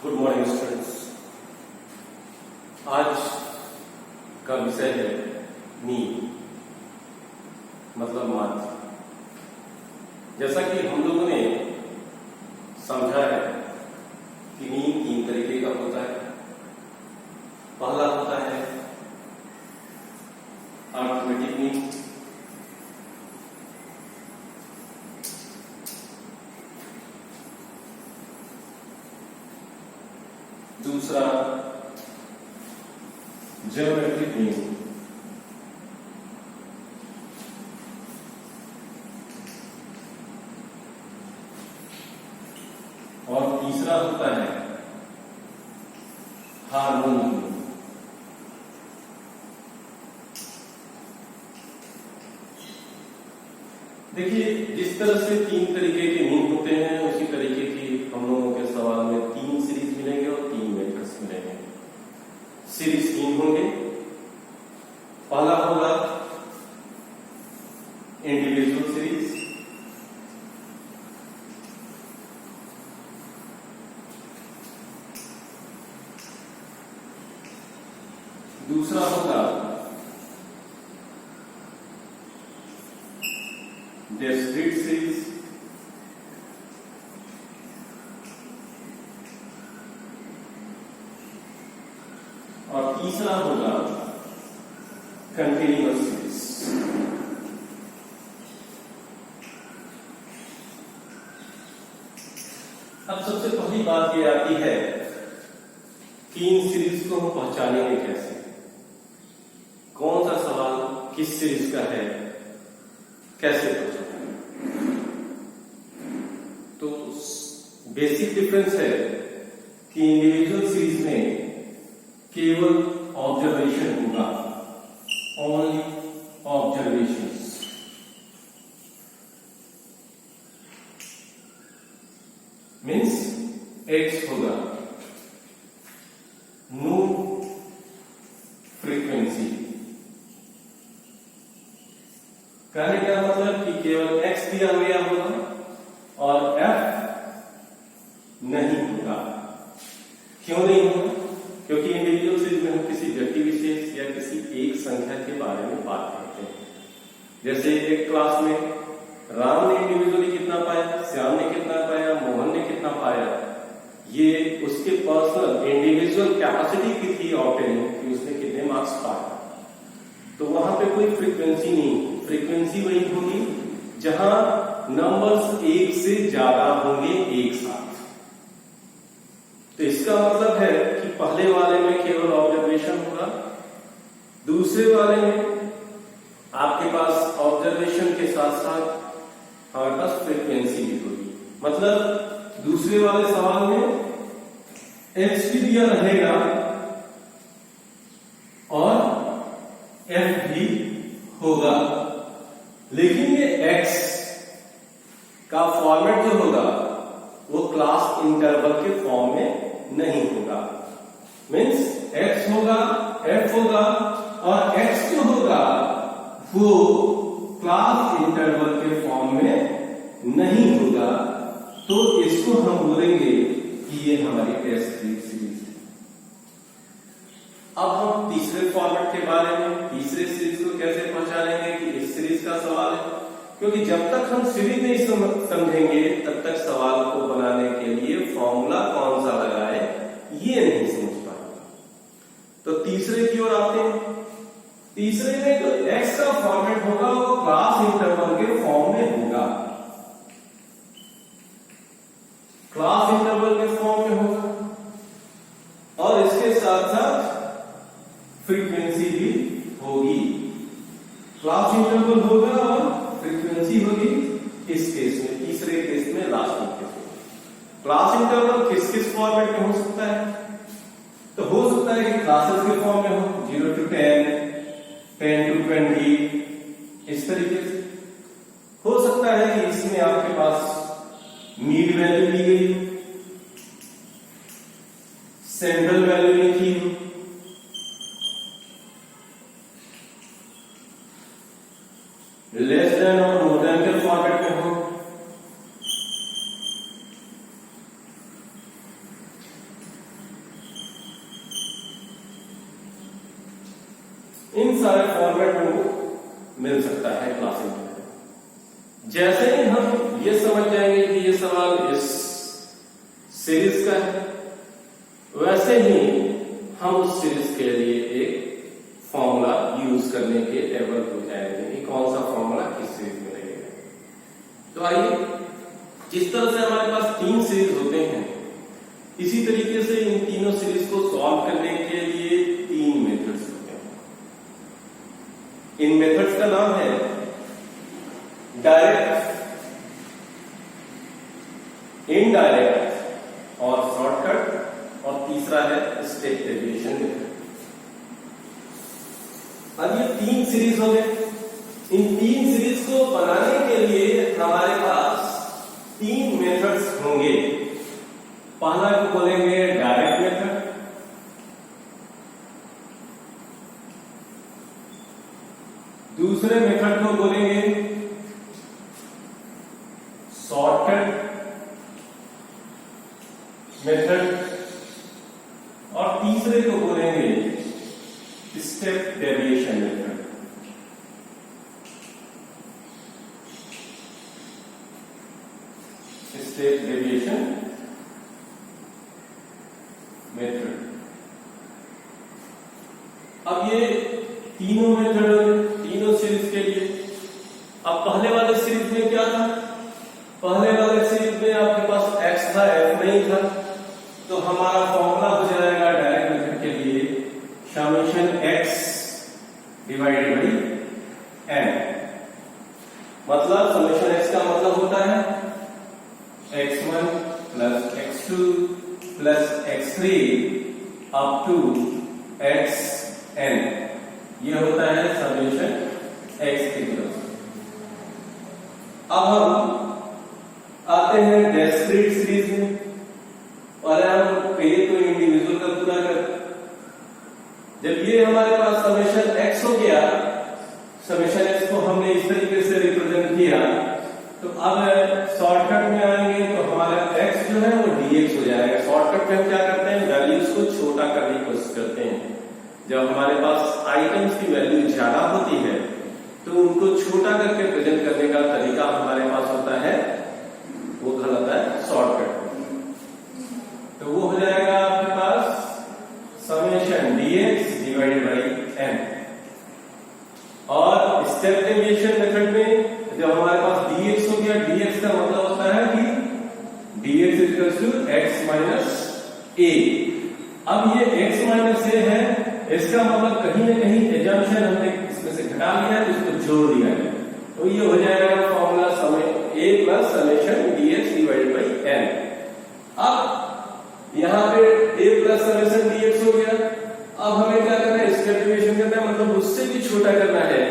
Good morning students. आज का विषय है नींद, मतलब माध्य। जैसा कि हम लोगों ने समझा है कि नींद 3 तरीके का होता है। पहला होता है अर्थमेटिक नींद, दूसरा ज्योमेट्रिक नींद, और तीसरा होता है हार्मोनिक नींद। देखिए, जिस तरह से 3 तरीके के नींद होते हैं उसी तरीके की हम लोगों के सवाल में 3 सीरीज मिलेंगे और 3 मेथड्स मिलेंगे। सीरीज 3 होंगे। पहला होगा इंडिविजुअल सीरीज, दूसरा होगा डिस्क्रीट सीरीज, और तीसरा होगा कंटिन्यूअस सीरीज। अब सबसे पहली बात ये आती है कि इन सीरीज को हम पहचानेंगे कैसे, कौन सा सवाल किस सीरीज का है, कैसे पहचानेंगे। तो बेसिक डिफरेंस है कि इंडिविजुअल सीरीज में केवल ऑब्जर्वेशन होगा, ओनली ऑब्जर्वेशंस। मीन्स एक्स होगा, नो फ्रीक्वेंसी। कहने का मतलब कि केवल एक्स दिया गया होगा और एफ नहीं होगा। क्यों नहीं होगा? क्योंकि इंडिविजुअल सीरीज में हम किसी व्यक्ति विशेष या किसी एक संख्या के बारे में बात करते हैं। जैसे एक क्लास में राम ने इंडिविजुअली कितना पाया, श्याम ने कितना पाया, मोहन ने कितना पाया, ये उसके पर्सनल इंडिविजुअल कैपेसिटी की थी ऑब्टेनिंग कि उसने कितने मार्क्स पाए। तो वहां पे कोई फ्रीक्वेंसी नहीं, फ्रीक्वेंसी वही होगी जहां नंबर्स एक से ज्यादा होंगे एक साथ। तो इसका मतलब है कि पहले वाले में केवल ऑब्जर्वेशन होगा, दूसरे वाले में आपके पास ऑब्जर्वेशन के साथ साथ हमारे पास फ्रीक्वेंसी भी होगी। मतलब दूसरे वाले सवाल में एक्स भी दिया रहेगा और एफ भी होगा, लेकिन ये एक्स का फॉर्मेट जो होगा वो क्लास इंटरवल के फॉर्म में नहीं होगा। मीन्स एक्स होगा, एफ होगा, और एक्स जो होगा वो क्लास इंटरवल के फॉर्म में नहीं होगा। तो इसको हम बोलेंगे कि ये हमारी डिस्क्रीट सीरीज है। अब हम तीसरे फॉर्मेट के बारे में, तीसरे सीरीज को कैसे पहचानेंगे कि इस सीरीज का सवाल है, क्योंकि जब तक हम सीरीज नहीं समझेंगे तब तक सवाल को बनाने के लिए फॉर्मूला कौन सा लगाए ये नहीं समझ पाएंगे। तो तीसरे की ओर आते हैं। तीसरे में जो एक्स का फॉर्मेट होगा वो क्लास इंटरवल के फॉर्म में होगा, क्लास इंटरवल के फॉर्म में होगा, और इसके साथ साथ फ्रीक्वेंसी भी होगी। क्लास इंटरवल होगा और फ्रीक्वेंसी होगी इस केस में, तीसरे केस में, लास्ट केस में। क्लास इंटरवल किस किस फॉर्मेट में हो सकता है? तो हो सकता है कि क्लासेस के फॉर्म में हो, 0 to 10, 10 to 20, इस तरीके से। हो सकता है कि इसमें आपके पास मीड वैल्यू दी गई हो, सेंट्रल वैल्यू लिखी हो, लेस देन और मोर देन के फॉर्मेट में हो, सारे फॉर्मेट में वो मिल सकता है क्लास इंटीग्रल। जैसे ही हम ये समझ जाएंगे कि ये सवाल इस सीरीज का है, वैसे ही हम उस सीरीज के लिए एक फॉर्मूला यूज करने के एबल हो जाएंगे कि कौन सा फॉर्मूला किस सीरीज में लगेगा। तो आइए, जिस तरह से हमारे पास 3 सीरीज होते हैं, इसी तरीके से इन तीनों सीरीज को सॉल्व करने के लिए 3 मेथड्स होते हैं। इन मेथड्स का नाम है डायरेक्ट, इनडायरेक्ट और शॉर्टकट, और तीसरा है स्टेप डेविएशन मेथड। अब ये 3 सीरीज हो गए। इन 3 सीरीज को बनाने के लिए हमारे पास 3 मेथड्स होंगे। पहला को बोलेंगे डायरेक्ट मेथड, दूसरे मेथड को बोलेंगे शॉर्टकट मेथड, और तीसरे को बोलेंगे step deviation method. Step deviation method. अब ये तीनों मेथड तीनों सीरीज के लिए। अब पहले वाले सीरीज में क्या था? पहले वाले सीरीज में आपके पास x था, f नहीं था, तो हमारा फॉर्मूला हो जाएगा डायरेक्ट मेथड के लिए summation x divided by n। मतलब समेशन x का मतलब होता है x1 plus x2 plus x3 up to xn। ये होता है समेशन x की तरफ से। अब हम आते हैं डिस्क्रीट सीरीज में, और हम पहले तो इंडिविजुअल का पूरा करते। जब ये हमारे पास समेशन x हो गया, समेशन x को हमने इस तरीके से रिप्रेजेंट किया, तो अब शॉर्टकट में आएंगे तो हमारा x जो है वो dx हो जाएगा। शॉर्टकट में हम क्या करते हैं? वैल्यूज को छोटा करने की कोशिश करते हैं। जब हमारे पास आइटम्स की वैल्यू ज्यादा होती है तो उनको छोटा करके प्रेजेंट करने का तरीका हमारे पास होता है, वो कहलाता है शॉर्टकट। तो वो हो जाएगा आपके पास summation dx divided by n। और स्टेप डेविएशन मेथड में जब हमारे पास dx हो गया, dx का मतलब होता है कि dx equals to x minus a। अब ये x माइनस a है, इसका मतलब कहीं ना कहीं एजम्पशन हमने इसमें से घटा लिया है, तो इसको जोड़ दिया है, तो ये हो जाएगा फॉर्मूला समय a plus summation dx divided by n। अब यहाँ पे a प्लस समेशन dx हो गया। अब हमें क्या करना है? स्टेप डेविएशन करना है, मतलब उससे भी छोटा करना है,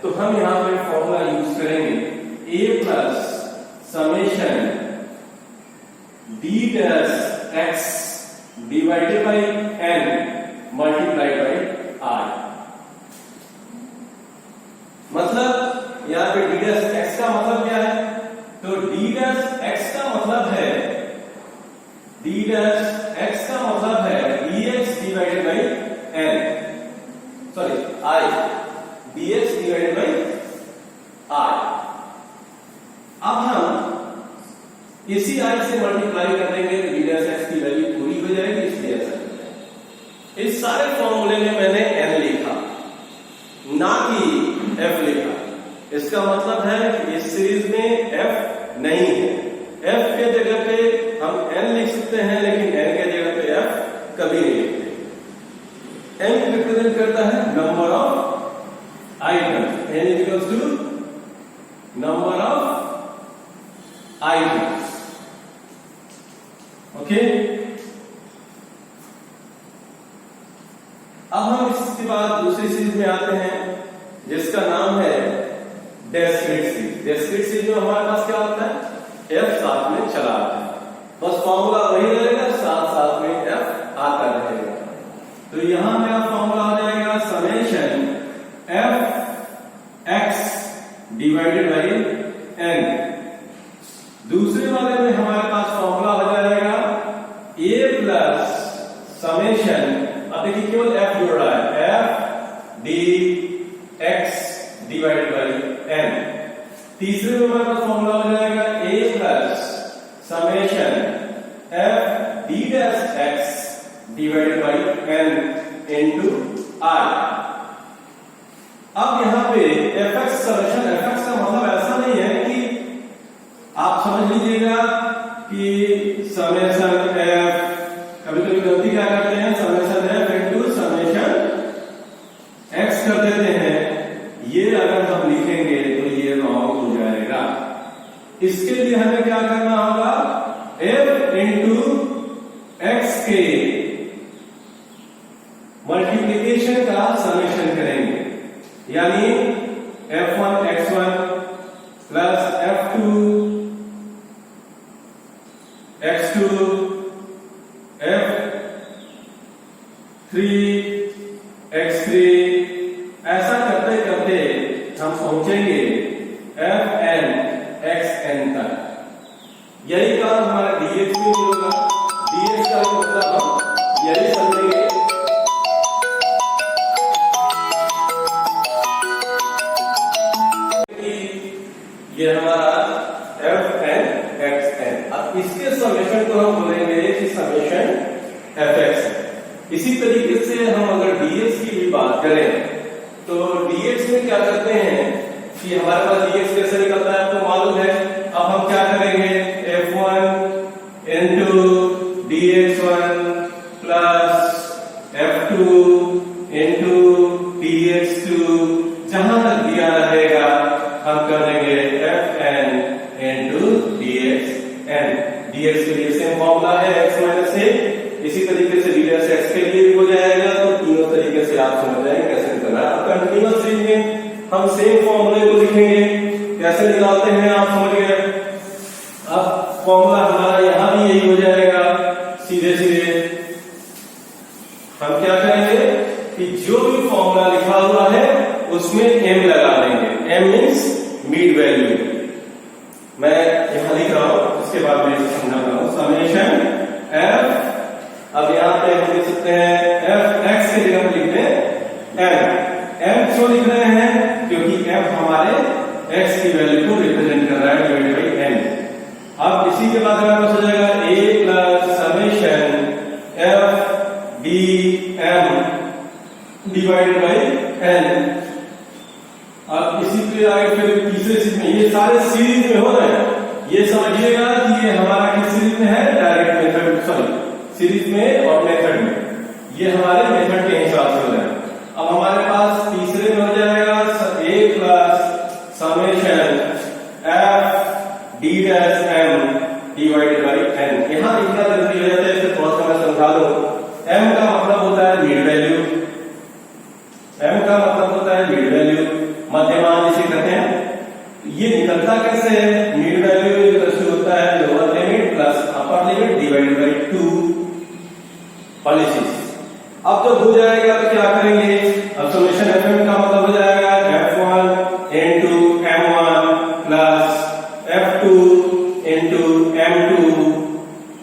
तो हम यहाँ पे फॉर्मूला यूज करेंगे a plus summation d dash x divided by n multiplied by r। मतलब यहाँ पे d डैश x का मतलब क्या है? तो d डैश x का मतलब है, d डैश x का मतलब है dx divided by n, sorry i, dx divided by r। अब हम इसी i से मल्टीप्लाई कर देंगे तो d डैश x की वैल्यू पूरी हो जाएगी, इसलिए ऐसा हो जाएगा। इस सारे फॉर्मूले में मैंने n लिखा, ना कि f लिखा। इसका मतलब है कि इस सीरीज में f नहीं है। f के जगह पे हम n लिख सकते हैं, लेकिन n के जगह पे f कभी नहीं लिखते। n रिप्रेजेंट करता है number of items, n equals to number of items. Okay, अब हम इसके बाद दूसरी सीरीज में आते हैं जिसका नाम है डिस्क्रीट सीरीज। डिस्क्रीट सीरीज में हमारे पास क्या होता है? f साथ में चला आता है, बस फॉर्मूला वही रहेगा, साथ साथ में f आता रहेगा। तो यहां मेरा फॉर्मूला हो जाएगा summation f x divided by n। दूसरे वाले में हमारे पास फॉर्मूला हो जाएगा a प्लस समेशन, अब देखिए केवल f जुड़ रहा है, f d summation f d dash x divided by n into i। अब यहां पे fx समेशन fx का मतलब ऐसा नहीं है कि आप समझ लीजिएगा कि समेशन f, कभी कभी गलती क्या करते हैं, summation f into summation x कर देते हैं। ये अगर हम लिखेंगे तो ये रॉन्ग हो जाएगा। इसके लिए हमें क्या करना होगा, f इंटू एक्स के मल्टीप्लीकेशन का समेशन करेंगे, यानी f1 x1 plus f2 x2 f3 x3, ऐसा करते करते हम पहुंचेंगे fn xn तक। यही काम हमारा dx में होगा। dx का मतलब हम यही समझेंगे कि ये हमारा fn xn। अब इसके समेशन को हम बोलेंगे कि समेशन fx है। इसी तरीके से हम अगर dx की भी बात करें तो dx में क्या करते हैं कि हमारे पास dx कैसे निकलता है आपको मालूम है। अब हम क्या करेंगे, f1 into dx1 plus f2 into dx2, जहां तक दिया रहेगा हम कर देंगे fn इंटू dxn। dx के लिए सेम फॉर्मूला है x माइनस a, इसी तरीके से d डैश x के लिए भी हो जाएगा। तो तीनों तरीके से आप समझ जाएंगे कैसे करना है। अब कंटीन्यूअस सीरीज में हम सेम फॉर्मूले को लिखेंगे, कैसे निकालते हैं आप समझ गए। अब फॉर्मूला हमारा यहां भी यही हो जाएगा। सीधे सीधे हम क्या करेंगे कि जो भी फॉर्मूला लिखा हुआ है उसमें m लगा देंगे। m means mid value. मैं यहां लिख रहा हूं, इसके बाद मैं समझा रहा हूं। समेशन f, अब यहां पे हम लिख सकते हैं f x की जगह पर लिखते हैं m। m क्यों लिख रहे हैं, क्योंकि f हमारे x की वैल्यू को रिप्रेजेंट कर रहा है डिवाइडेड बाई n। अब इसी के बाद हमारे पास हो जाएगा a plus summation f d m divided by n। अब इसी के आगे फिर तीसरे सीरीज में, ये सारे सीरीज में हो रहे हैं। ये समझिएगा कि ये हमारा किस सीरीज में है, डायरेक्ट मेथड, सॉरी सीरीज में और मेथड में। ये हमारे मेथड के हिसाब से हो रहा है। अब हमारे पास तीसरे में हो जाएगा a plus summation f d dash m divided by n। यहां लिखना जरूरी है, इसे थोड़ा सा मैं समझा दूं। m का मतलब होता है मीड वैल्यू, m का मतलब होता है मीड वैल्यू, मध्यमान जिसे कहते हैं। ये निकलता कैसे है, मीड वैल्यू होता है lower limit plus upper limit divided by 2 policies. अब जब हो जाएगा तो क्या करेंगे, अब समेशन fm का मतलब हो जाएगा f1 into m1 plus f2 into m2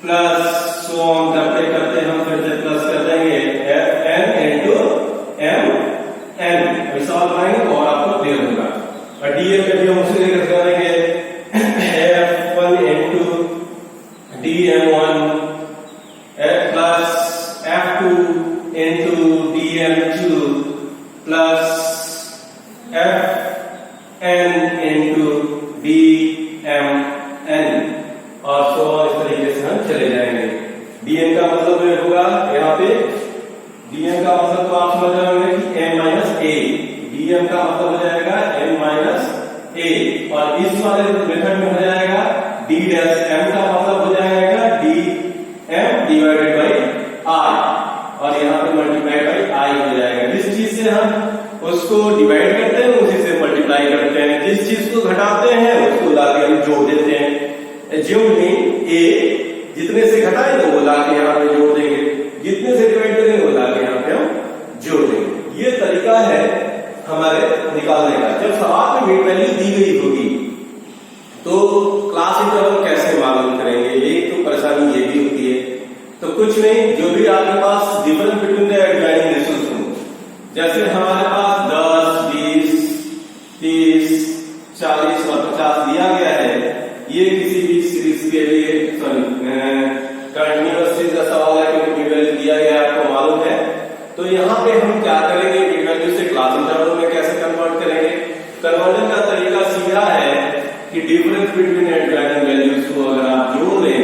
plus so on करते करते हम फिर से प्लस कर देंगे fn इंटू mn। अभी सवाल बनाएंगे तो और आपको क्लियर होगा। और dm में भी हम उसी तरीके से करेंगे f1 into dm1 plus f2 into dm2 plus fn into dmn, और सो इस तरीके से हम चले जाएंगे। dm का मतलब ये होगा, यहाँ पे dm का मतलब तो आप समझ रहे होंगे कि m माइनस a, dm का मतलब हो जाएगा m माइनस a, और इस वाले मेथड में हो जाएगा d डैश m का मतलब हो जाएगा dm डिवाइडेड बाई i, और यहाँ पे मल्टीप्लाई बाई i हो जाएगा। जिस चीज से हम उसको डिवाइड करते हैं उसी से मल्टीप्लाई करते हैं, जिस चीज को घटाते हैं उसको लाके हम जोड़ देते हैं। जो मीन a जितने से घटाएंगे वो लाके यहाँ पे जोड़ देंगे, जितने से डिवाइड करेंगे वो लाके यहाँ पे हम जोड़ देंगे। ये तरीका है हमारे निकालने का। जब सवाल में मीड वैल्यू दी गई होगी तो क्लास इंटरवल कैसे मालूम करेंगे, ये तो परेशानी ये भी होती है। तो कुछ नहीं, जो भी आपके पास difference between the adjoining ratios हो, जैसे हमारे पास 10, 20, 30, 40 और 50 दिया गया है, ये किसी भी सीरीज के लिए सॉरी कंटिन्यूअस सीरीज का सवाल है क्योंकि मीन वैल्यू दिया गया है, आपको मालूम है। तो यहाँ पे हम क्या करेंगे, मीन वैल्यू से क्लास इंटरवल में कैसे कन्वर्ट करेंगे। कन्वर्जन का तरीका सीधा है कि डिफरेंस बिटवीन एडजॉइनिंग वैल्यूज को अगर आप जोड़ लें,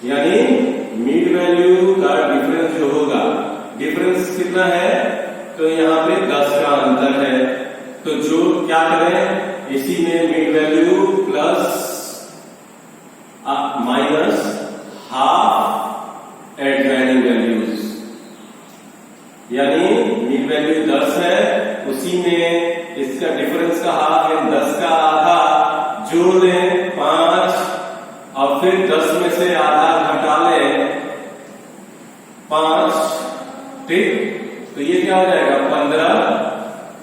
यानी मीन वैल्यू का डिफरेंस जो होगा, डिफरेंस कितना है, तो यहाँ पे 10 का अंतर है। तो जो क्या करें, इसी में mean value plus minus half adjoining values, यानी मीन वैल्यू 10 है, उसी में इसका डिफरेंस का हाफ है 10 का आधा, जोड़ लें 5 और फिर 10 में से आधा घटा लें 5, ठीक। तो ये क्या हो जाएगा 15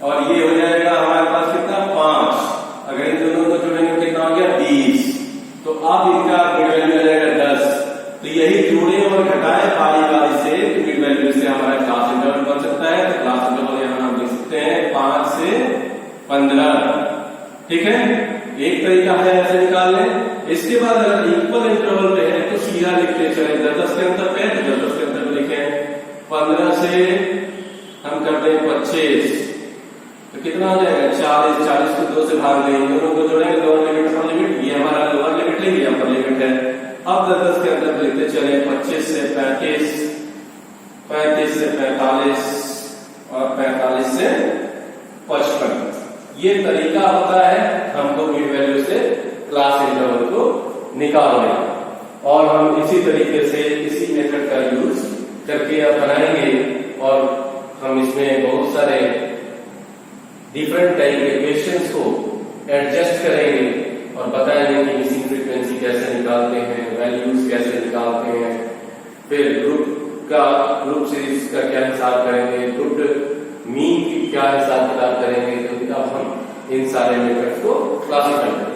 और ये हो जाएगा हमारे पास कितना 5। अगर इन दोनों को जोड़ेंगे कितना हो गया 20। तो अब इनका मिड वैल्यू आ जाएगा 10। तो यही जोड़े और घटाए बारी बारी से मिड वैल्यू से हमारा क्लास इंटरवल बन सकता है। तो क्लास इंटरवल यहाँ हम लिख सकते हैं 5 से 15, ठीक है। एक तरीका है ऐसे निकालने। इसके बाद अगर इक्वल इंटरवल पे है तो सीधा लिखते चले 10 के अंतर पे, तो 10 के अंतर पे लिखें 15 से हम करते हैं 25, तो कितना हो जाएगा 40। 40 को 2 से भाग देंगे, दोनों को जोड़ेंगे, लोअर लिमिट अपर लिमिट, ये हमारा लोअर लिमिट है, ये अपर लिमिट है। अब 10 के अंदर लिखते चले 25 से 35, 35 से 45 और 45 से 55। ये तरीका होता है हमको मिड वैल्यू से क्लास इंटरवल को निकालने का। और हम इसी तरीके से इसी मेथड का यूज करके अब बनाएंगे और हम इसमें बहुत सारे डिफरेंट टाइप के क्वेश्चंस को एडजस्ट करेंगे और बताएंगे कि मिसिंग फ्रीक्वेंसी कैसे निकालते हैं, वैल्यूज कैसे निकालते हैं, फिर ग्रुप सीरीज का क्या हिसाब करेंगे, ग्रुप मीन की क्या हिसाब किताब करेंगे। तो अब हम इन सारे मेथड्स को क्लासिफाई करेंगे।